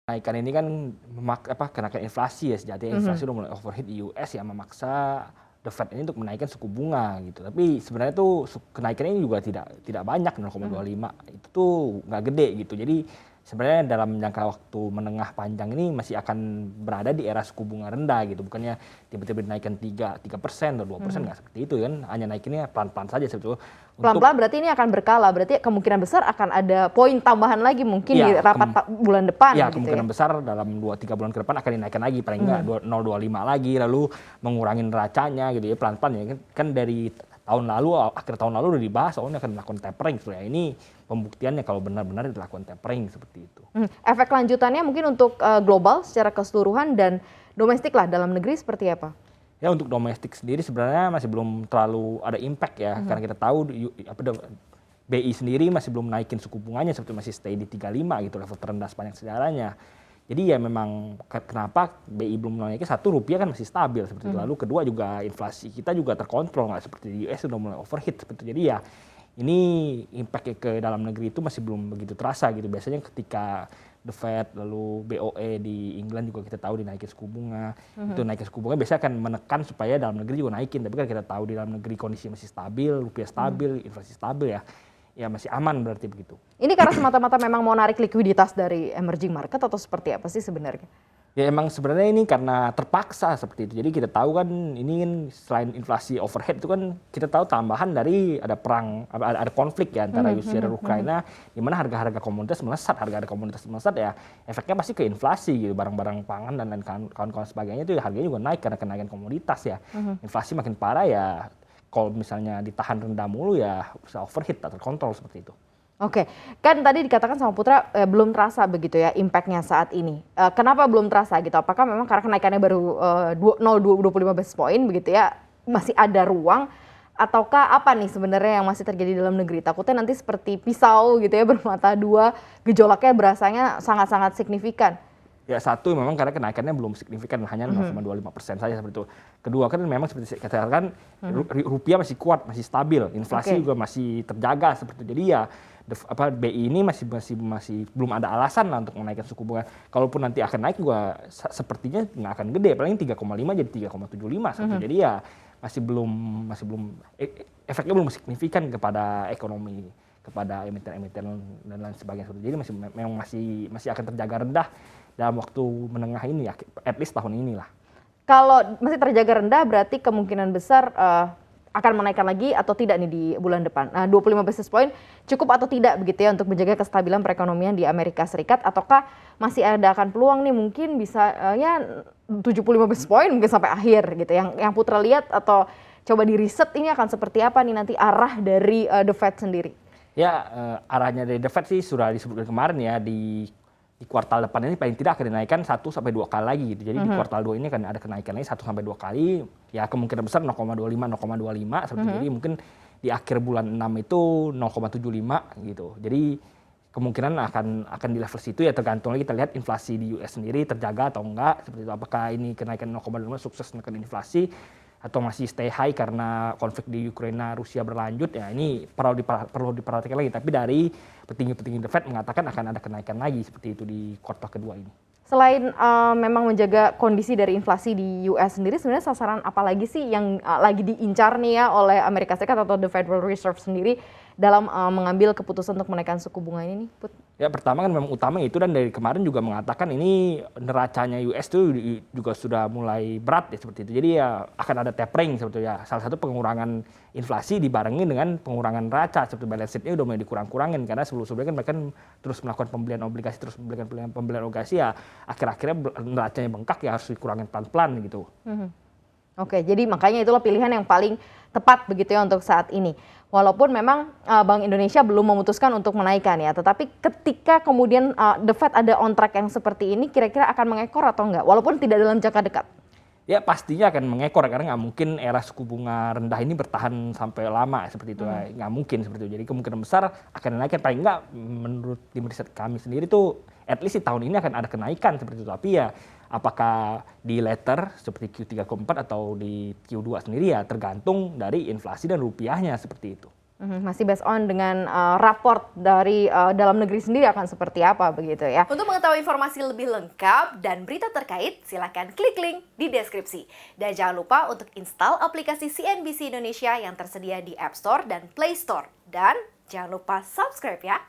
Kenaikan ini kan kenaikan inflasi ya, sejatinya inflasi udah mulai overheat di US yang memaksa The Fed ini untuk menaikkan suku bunga gitu. Tapi sebenarnya tuh kenaikan ini juga tidak banyak 0,25 itu tuh nggak gede gitu. Jadi sebenarnya dalam jangka waktu menengah panjang ini masih akan berada di era suku bunga rendah gitu. Bukannya tiba-tiba dinaikkan 3% atau 2%, nggak seperti itu kan. Hanya naikinnya pelan-pelan saja sebetulnya. Pelan-pelan berarti ini akan berkala, berarti kemungkinan besar akan ada poin tambahan lagi mungkin di rapat bulan depan. Ya, kemungkinan besar dalam 2-3 bulan ke depan akan dinaikkan lagi, paling nggak 0,25 lagi, lalu mengurangi neracanya gitu ya, pelan-pelan ya. Kan dari akhir tahun lalu udah dibahas soalnya akan melakukan tapering gitu ya. Ini pembuktiannya kalau benar-benar dilakukan tapering seperti itu. Efek lanjutannya mungkin untuk global secara keseluruhan dan domestik lah, dalam negeri seperti apa? Ya, untuk domestik sendiri sebenarnya masih belum terlalu ada impact ya, karena kita tahu BI sendiri masih belum naikin suku bunganya, seperti masih stay di 35 gitu, level terendah sepanjang sejarahnya. Jadi ya memang kenapa BI belum naikin, satu, rupiah kan masih stabil seperti itu. Lalu kedua juga inflasi kita juga terkontrol, nggak seperti di US sudah mulai overheat seperti itu. Jadi ya ini impact ke dalam negeri itu masih belum begitu terasa gitu. Biasanya ketika The Fed lalu BOE di England juga kita tahu dinaikin suku bunga, itu naikin suku bunga biasanya akan menekan supaya dalam negeri juga naikin. Tapi kan kita tahu di dalam negeri kondisi masih stabil, rupiah stabil, inflasi stabil ya masih aman berarti begitu. Ini karena semata-mata memang mau narik likuiditas dari emerging market atau seperti apa sih sebenarnya? Ya emang sebenarnya ini karena terpaksa seperti itu. Jadi kita tahu kan ini kan selain inflasi overhead itu kan kita tahu tambahan dari ada perang, ada konflik ya antara Rusia dan Ukraina, di mana harga-harga komoditas melesat, ya efeknya pasti ke inflasi gitu, barang-barang pangan dan kawan-kawan sebagainya itu harganya juga naik karena kenaikan komoditas ya. Inflasi makin parah ya, kalau misalnya ditahan rendah mulu ya bisa overheat atau terkontrol seperti itu. Oke, kan tadi dikatakan sama Putra belum terasa begitu ya impact-nya saat ini. Kenapa belum terasa gitu? Apakah memang karena kenaikannya baru 0,25 basis point begitu ya, masih ada ruang? Ataukah apa nih sebenarnya yang masih terjadi dalam negeri? Takutnya nanti seperti pisau gitu ya, bermata dua, gejolaknya berasanya sangat-sangat signifikan. Ya, satu memang karena kenaikannya belum signifikan, hanya 0,25% saja seperti itu. Kedua kan memang seperti saya katakan rupiah masih kuat, masih stabil, inflasi juga masih terjaga seperti itu. Jadi ya BI ini masih belum ada alasan lah untuk menaikkan suku bunga. Kalaupun nanti akan naik juga sepertinya nggak akan gede, paling 3,5 jadi 3,75 seperti itu. Jadi ya masih belum efeknya belum signifikan kepada ekonomi, kepada emiten-emiten dan lain sebagainya. Jadi memang masih akan terjaga rendah dalam waktu menengah ini ya, at least tahun inilah. Kalau masih terjaga rendah berarti kemungkinan besar akan menaikkan lagi atau tidak nih di bulan depan. Nah, 25 basis point cukup atau tidak begitu ya untuk menjaga kestabilan perekonomian di Amerika Serikat, ataukah masih akan peluang nih mungkin bisa ya 75 basis point mungkin sampai akhir gitu. Yang Putra lihat atau coba di riset ini akan seperti apa nih nanti arah dari The Fed sendiri? Ya, arahnya dari The Fed sih sudah disebutkan kemarin ya, di kuartal depan ini paling tidak akan dinaikkan 1-2 kali lagi gitu. Jadi di kuartal 2 ini akan ada kenaikan lagi 1-2 kali. Ya kemungkinan besar 0,25 seperti itu. Jadi mungkin di akhir bulan 6 itu 0,75 gitu. Jadi kemungkinan akan di level situ ya, tergantung lagi kita lihat inflasi di US sendiri terjaga atau enggak seperti itu. Apakah ini kenaikan 0,25 sukses menekan inflasi atau masih stay high karena konflik di Ukraina Rusia berlanjut, ya ini perlu diperhatikan lagi. Tapi dari petinggi-petinggi The Fed mengatakan akan ada kenaikan lagi seperti itu di kuartal kedua ini. Selain memang menjaga kondisi dari inflasi di US sendiri, sebenarnya sasaran apa lagi sih yang lagi diincar nih ya oleh Amerika Serikat atau the Federal Reserve sendiri dalam mengambil keputusan untuk menaikkan suku bunga ini nih, Put? Ya pertama kan memang utama itu, dan dari kemarin juga mengatakan ini neracanya US itu juga sudah mulai berat ya seperti itu. Jadi ya akan ada tapering seperti itu ya. Salah satu pengurangan inflasi dibarengi dengan pengurangan neraca, seperti balance sheet-nya udah mulai dikurang-kurangin karena sebelum-sebelumnya kan mereka terus melakukan pembelian obligasi, ya akhir-akhirnya neracanya bengkak ya harus dikurangin pelan-pelan gitu. Oke, jadi makanya itulah pilihan yang paling tepat begitu ya untuk saat ini. Walaupun memang Bank Indonesia belum memutuskan untuk menaikkan ya, tetapi ketika kemudian The Fed ada on track yang seperti ini, kira-kira akan mengekor atau enggak? Walaupun tidak dalam jangka dekat. Ya pastinya akan mengekor karena nggak mungkin era suku bunga rendah ini bertahan sampai lama seperti itu. Nggak mungkin seperti itu. Jadi kemungkinan besar akan naikkan, paling nggak menurut tim riset kami sendiri tuh at least di tahun ini akan ada kenaikan seperti itu. Tapi ya apakah di later seperti Q3 Q4 atau di Q2 sendiri ya tergantung dari inflasi dan rupiahnya seperti itu. Masih based on dengan raport dari dalam negeri sendiri akan seperti apa begitu ya. Untuk mengetahui informasi lebih lengkap dan berita terkait, silakan klik link di deskripsi. Dan jangan lupa untuk install aplikasi CNBC Indonesia yang tersedia di App Store dan Play Store. Dan jangan lupa subscribe ya.